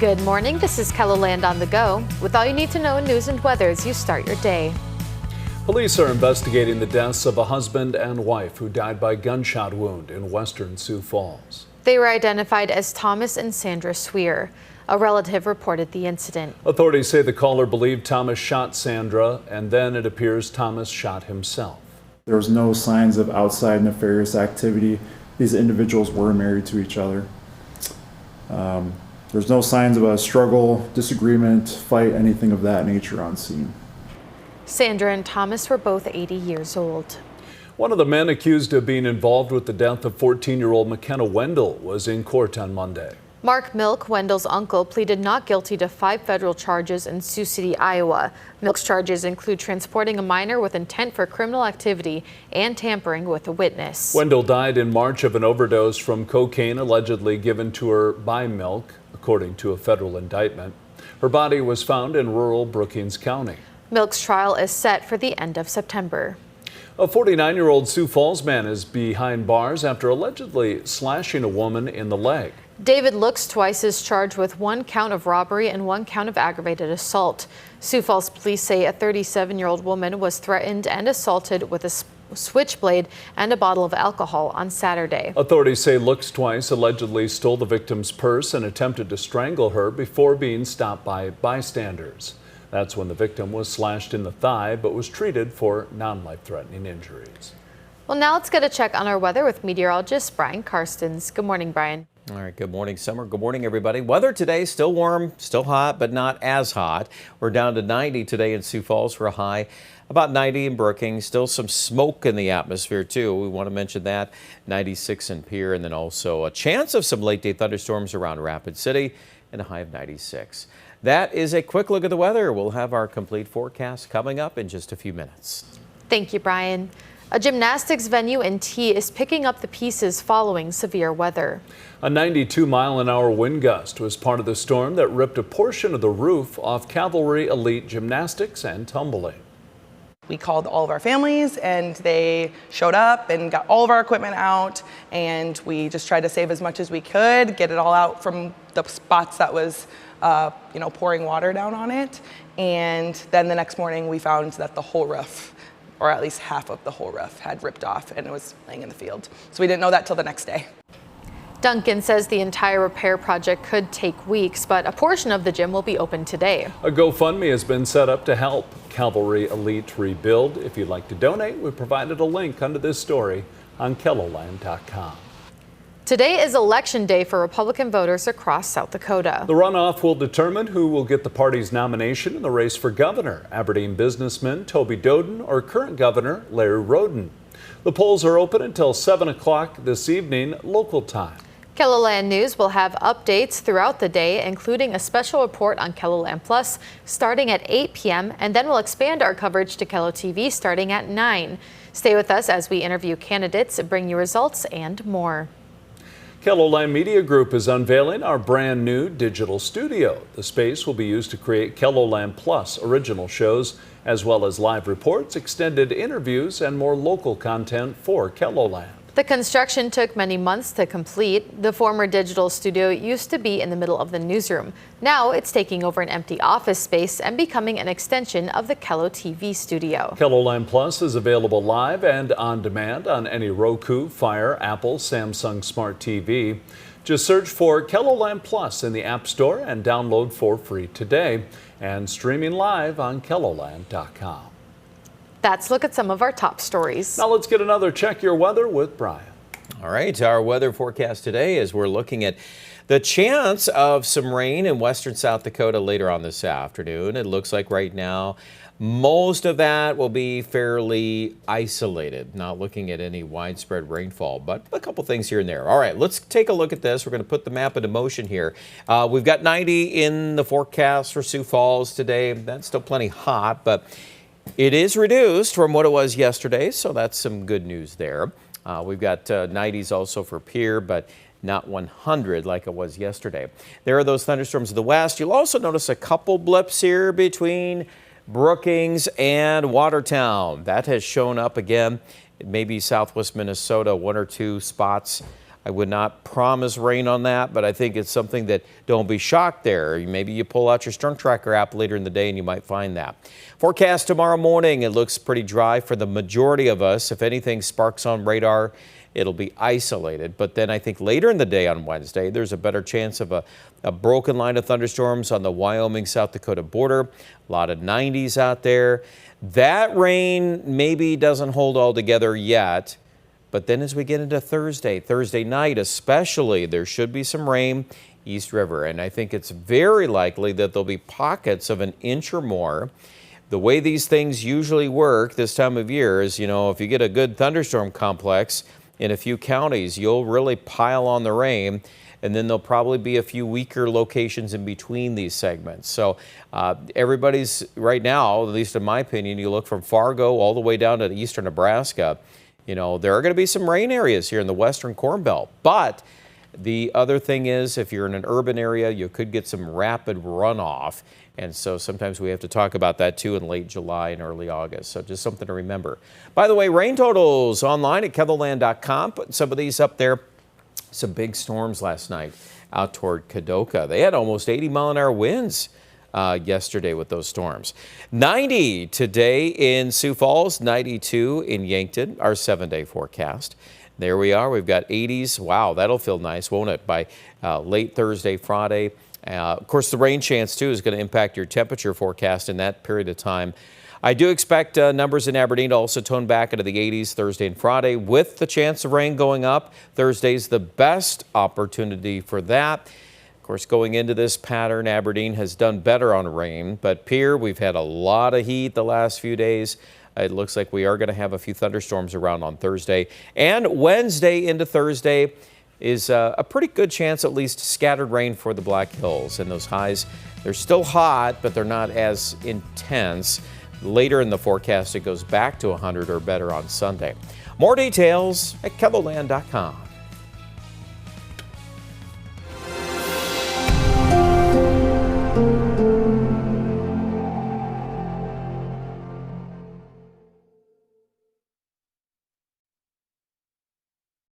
Good morning, this is KELOLAND on the go. With all you need to know in news and weather as you start your day. Police are investigating the deaths of a husband and wife who died by gunshot wound in western Sioux Falls. They were identified as Thomas and Sandra Sweer. A relative reported the incident. Authorities say the caller believed Thomas shot Sandra, and then it appears Thomas shot himself. There was no signs of outside nefarious activity. These individuals were married to each other. There's no signs of a struggle, disagreement, fight, anything of that nature on scene. Sandra and Thomas were both 80 years old. One of the men accused of being involved with the death of 14-year-old McKenna Wendell was in court on Monday. Mark Milk, Wendell's uncle, pleaded not guilty to 5 federal charges in Sioux City, Iowa. Milk's charges include transporting a minor with intent for criminal activity and tampering with a witness. Wendell died in March of an overdose from cocaine allegedly given to her by Milk, according to a federal indictment. Her body was found in rural Brookings County. Milk's trial is set for the end of September. A 49-year-old Sioux Falls man is behind bars after allegedly slashing a woman in the leg. David Looks Twice is charged with 1 count of robbery and 1 count of aggravated assault. Sioux Falls police say a 37-year-old woman was threatened and assaulted with a switchblade and a bottle of alcohol on Saturday. Authorities say Looks Twice allegedly stole the victim's purse and attempted to strangle her before being stopped by bystanders. That's when the victim was slashed in the thigh but was treated for non-life-threatening injuries. Well, now let's get a check on our weather with meteorologist Brian Karstens. Good morning, Brian. All right, good morning, Summer. Good morning, everybody. Weather today, still warm, still hot, but not as hot. We're down to 90 today in Sioux Falls for a high, about 90 in Brookings. Still some smoke in the atmosphere, too. We want to mention that. 96 in Pierre, and then also a chance of some late-day thunderstorms around Rapid City and a high of 96. That is a quick look at the weather. We'll have our complete forecast coming up in just a few minutes. Thank you, Brian. A gymnastics venue in T is picking up the pieces following severe weather. A 92-mile-an-hour wind gust was part of the storm that ripped a portion of the roof off Cavalry Elite Gymnastics and Tumbling. We called all of our families and they showed up and got all of our equipment out, and we just tried to save as much as we could, get it all out from the spots that was pouring water down on it. And then the next morning we found that the whole roof, or at least half of the whole roof, had ripped off and it was laying in the field. So we didn't know that till the next day. Duncan says the entire repair project could take weeks, but a portion of the gym will be open today. A GoFundMe has been set up to help Cavalry Elite rebuild. If you'd like to donate, we provided a link under this story on KELOLAND.com. Today is election day for Republican voters across South Dakota. The runoff will determine who will get the party's nomination in the race for governor, Aberdeen businessman Toby Doden or current governor Larry Roden. The polls are open until 7 o'clock this evening, local time. KELOLAND News will have updates throughout the day, including a special report on KELOLAND Plus starting at 8 p.m. and then we'll expand our coverage to KELO TV starting at 9. Stay with us as we interview candidates, bring you results and more. KELOLAND Media Group is unveiling our brand new digital studio. The space will be used to create KELOLAND Plus original shows, as well as live reports, extended interviews, and more local content for KELOLAND. The construction took many months to complete. The former digital studio used to be in the middle of the newsroom. Now it's taking over an empty office space and becoming an extension of the KELO TV studio. KELOLAND Plus is available live and on demand on any Roku, Fire, Apple, Samsung Smart TV. Just search for KELOLAND Plus in the App Store and download for free today, and streaming live on KELOLAND.com. Let's look at some of our top stories. Now let's get another Check Your Weather with Brian. All right, our weather forecast today is we're looking at the chance of some rain in western South Dakota later on this afternoon. It looks like right now most of that will be fairly isolated, not looking at any widespread rainfall, but a couple things here and there. All right, let's take a look at this. We're going to put the map into motion here. We've got 90 in the forecast for Sioux Falls today. That's still plenty hot, but it is reduced from what it was yesterday, so that's some good news there. We've got 90s also for Pierre, but not 100 like it was yesterday. There are those thunderstorms to the west. You'll also notice a couple blips here between Brookings and Watertown. That has shown up again. Maybe southwest Minnesota, 1 or 2 spots I would not promise rain on that, but I think it's something that don't be shocked there. Maybe you pull out your Storm Tracker app later in the day and you might find that. Forecast tomorrow morning, it looks pretty dry for the majority of us. If anything sparks on radar, it'll be isolated. But then I think later in the day on Wednesday, there's a better chance of a broken line of thunderstorms on the Wyoming-South Dakota border. A lot of 90s out there. That rain maybe doesn't hold all together yet. But then as we get into Thursday night especially, there should be some rain East River. And I think it's very likely that there'll be pockets of 1 inch or more. The way these things usually work this time of year is, if you get a good thunderstorm complex in a few counties, you'll really pile on the rain. And then there'll probably be a few weaker locations in between these segments. So everybody's right now, at least in my opinion, you look from Fargo all the way down to eastern Nebraska, there are going to be some rain areas here in the western Corn Belt. But the other thing is, if you're in an urban area, you could get some rapid runoff. And so sometimes we have to talk about that too in late July and early August. So just something to remember. By the way, rain totals online at KELOLAND.com. Putting some of these up there. Some big storms last night out toward Kadoka. They had almost 80-mile-an-hour winds yesterday with those storms. 90 today in Sioux Falls, 92 in Yankton, our 7-day forecast. There we are. We've got 80s. Wow, that'll feel nice, won't it, by late Thursday, Friday. Of course, the rain chance, too, is going to impact your temperature forecast in that period of time. I do expect numbers in Aberdeen to also tone back into the 80s Thursday and Friday with the chance of rain going up. Thursday's the best opportunity for that. Of course, going into this pattern, Aberdeen has done better on rain, but Pierre, we've had a lot of heat the last few days. It looks like we are going to have a few thunderstorms around on Thursday. And Wednesday into Thursday is a pretty good chance, at least scattered rain for the Black Hills. And those highs, they're still hot, but they're not as intense. Later in the forecast, it goes back to 100 or better on Sunday. More details at KELOLAND.com.